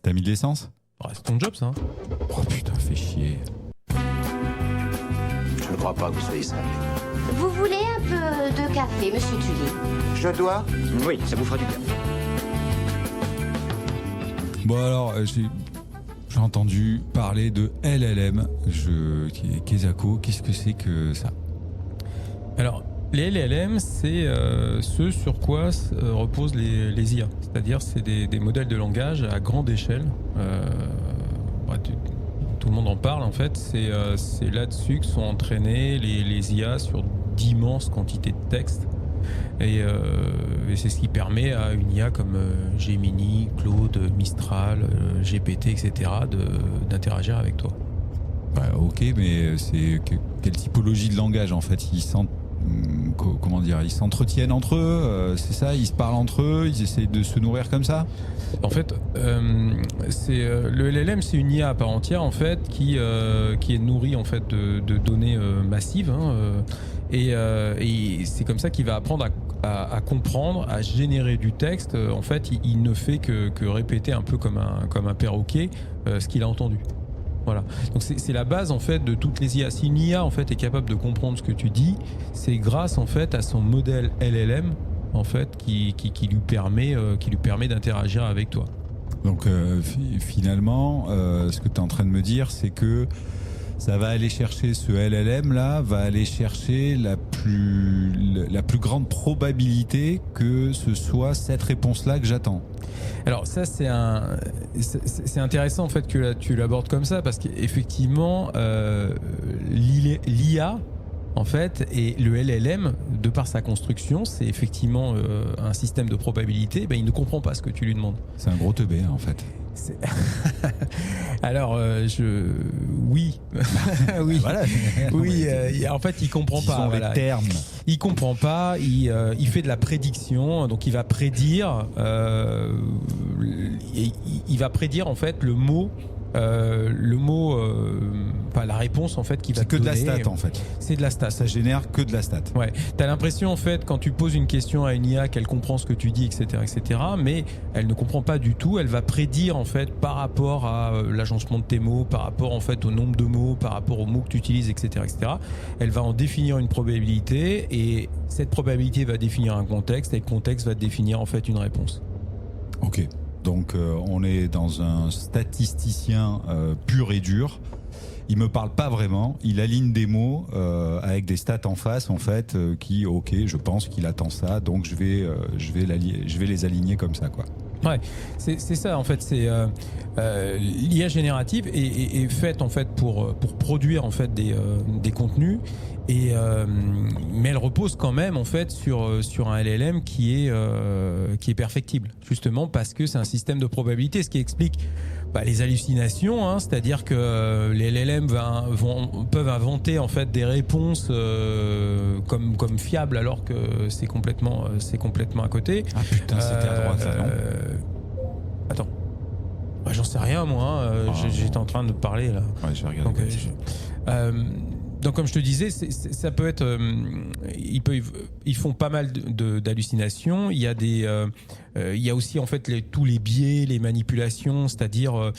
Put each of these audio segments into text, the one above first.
T'as mis de l'essence ? C'est ton job, ça. Hein. Oh putain, fais chier. Je ne crois pas que vous soyez sérieux. Vous voulez un peu de café, monsieur Tully? Je dois ? Oui, ça vous fera du bien. Bon alors, j'ai entendu parler de LLM, Kezako, qu'est-ce que c'est que ça ? Alors, les LLM, c'est ce sur quoi reposent les IA. C'est-à-dire, c'est des modèles de langage à grande échelle. Tout le monde en parle, en fait. C'est là-dessus que sont entraînés les IA sur d'immenses quantités de textes. Et c'est ce qui permet à une IA comme Gemini, Claude, Mistral, GPT, etc. d'interagir avec toi. Bah, ok, mais c'est quelle typologie de langage en fait ? Ils s'entretiennent entre eux, c'est ça ? Ils se parlent entre eux, ils essaient de se nourrir comme ça ? En fait, le LLM, c'est une IA à part entière en fait qui est nourrie en fait de données massives. Et c'est comme ça qu'il va apprendre à comprendre, à générer du texte. En fait, il ne fait que répéter un peu comme un perroquet ce qu'il a entendu. Voilà. Donc c'est la base en fait de toutes les IA. Si une IA en fait est capable de comprendre ce que tu dis, c'est grâce en fait à son modèle LLM en fait qui lui permet d'interagir avec toi. Donc finalement, ce que tu es en train de me dire, c'est que ça va aller chercher, ce LLM là va aller chercher la plus grande probabilité que ce soit cette réponse là que j'attends. Alors ça c'est intéressant en fait que tu l'abordes comme ça, parce qu'effectivement l'IA en fait et le LLM, de par sa construction, c'est effectivement un système de probabilité. Il ne comprend pas ce que tu lui demandes. C'est un gros teubé en fait. Alors oui oui voilà. Oui, en fait il comprend pas. Voilà. Les termes. Il comprend pas. Il fait de la prédiction, donc il va prédire. Il va prédire en fait le mot. La réponse en fait qui va te donner. C'est que de la stat en fait. C'est de la stat. Ça génère que de la stat. Ouais. T'as l'impression en fait quand tu poses une question à une IA qu'elle comprend ce que tu dis, etc., mais elle ne comprend pas du tout. Elle va prédire en fait par rapport à l'agencement de tes mots, par rapport en fait au nombre de mots, par rapport aux mots que tu utilises, etc., etc. Elle va en définir une probabilité et cette probabilité va définir un contexte et le contexte va définir en fait une réponse. Ok. Donc on est dans un statisticien pur et dur. Il me parle pas vraiment. Il aligne des mots avec des stats en face en fait qui, ok, je pense qu'il attend ça, donc je vais les aligner comme ça quoi. Ouais, c'est ça en fait. C'est l'IA générative est faite en fait pour produire en fait des contenus. Mais elle repose quand même en fait sur un LLM qui est perfectible, justement parce que c'est un système de probabilité, ce qui explique les hallucinations, hein, c'est-à-dire que les LLM peuvent inventer en fait des réponses comme fiables alors que c'est complètement à côté. Ah putain, c'était à droite là, non ? Attends. J'en sais rien moi, j'étais en train de parler là. Ouais, je vais regarder. Donc comme je te disais, ça peut être, ils font pas mal d'hallucinations. Il y a aussi en fait tous les biais, les manipulations, c'est-à-dire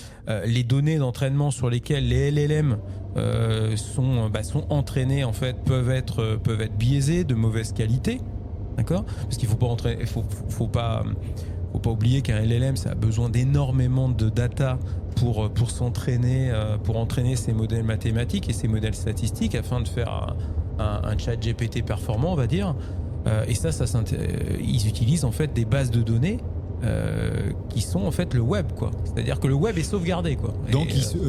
les données d'entraînement sur lesquelles les LLM sont entraînés en fait peuvent être biaisées, de mauvaise qualité, d'accord ? Parce qu'il faut pas oublier qu'un LLM ça a besoin d'énormément de data pour s'entraîner, pour entraîner ces modèles mathématiques et ces modèles statistiques afin de faire un chat GPT performant, on va dire. Et ils utilisent en fait des bases de données qui sont en fait le web, quoi. C'est-à-dire que le web est sauvegardé, quoi.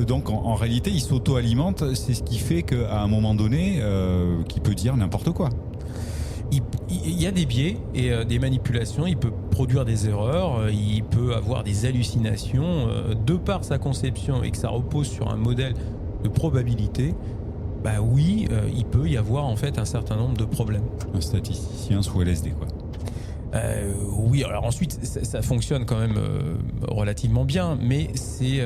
Donc en réalité, il s'auto-alimente. C'est ce qui fait qu'à un moment donné, qu'il peut dire n'importe quoi. Il y a des biais et des manipulations, il peut produire des erreurs, il peut avoir des hallucinations de par sa conception et que ça repose sur un modèle de probabilité. Oui, il peut y avoir en fait un certain nombre de problèmes. Un statisticien sous LSD quoi. Oui, alors ensuite ça fonctionne quand même relativement bien, mais c'est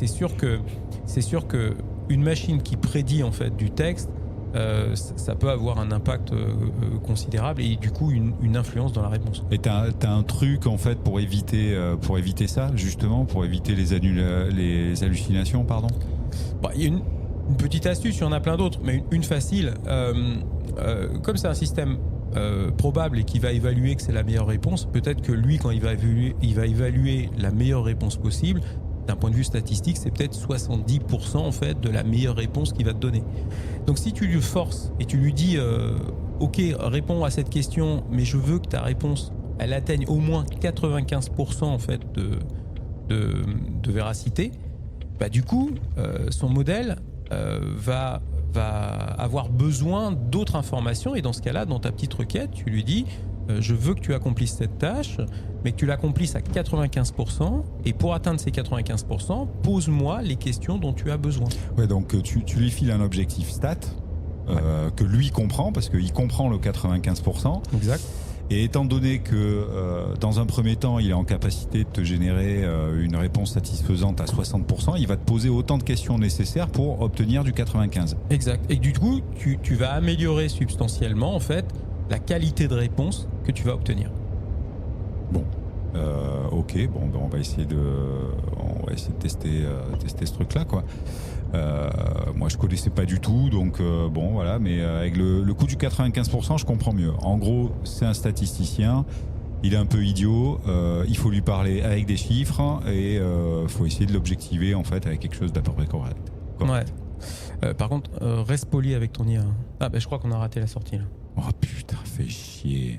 sûr que une machine qui prédit en fait du texte ça peut avoir un impact considérable et du coup une influence dans la réponse. Et t'as un truc en fait pour éviter ça justement, pour éviter les hallucinations, pardon. Bon, il y a une petite astuce, il y en a plein d'autres, mais une facile. Comme c'est un système probable et qui va évaluer que c'est la meilleure réponse, peut-être que lui, quand il va évaluer la meilleure réponse possible, d'un point de vue statistique, c'est peut-être 70% en fait de la meilleure réponse qu'il va te donner. Donc si tu lui forces et tu lui dis ok, réponds à cette question, mais je veux que ta réponse elle atteigne au moins 95% en fait de véracité, bah du coup son modèle va avoir besoin d'autres informations et dans ce cas-là, dans ta petite requête, tu lui dis je veux que tu accomplisses cette tâche, mais que tu l'accomplisses à 95%. Et pour atteindre ces 95%, pose-moi les questions dont tu as besoin. Ouais, donc tu lui files un objectif stat que lui comprend, parce qu'il comprend le 95%. Exact. Et étant donné que dans un premier temps, il est en capacité de te générer une réponse satisfaisante à 60%, il va te poser autant de questions nécessaires pour obtenir du 95%. Exact. Et du coup, tu vas améliorer substantiellement en fait la qualité de réponse que tu vas obtenir. Bon, ok, bon, ben on va essayer de tester ce truc-là, quoi. Moi, je connaissais pas du tout, donc bon, voilà. Mais avec le coup du 95%, je comprends mieux. En gros, c'est un statisticien. Il est un peu idiot. Il faut lui parler avec des chiffres et faut essayer de l'objectiver en fait avec quelque chose d'à peu près correct. Ouais. Par contre, reste poli avec ton IA. Ah, ben je crois qu'on a raté la sortie là. Oh putain, fais chier.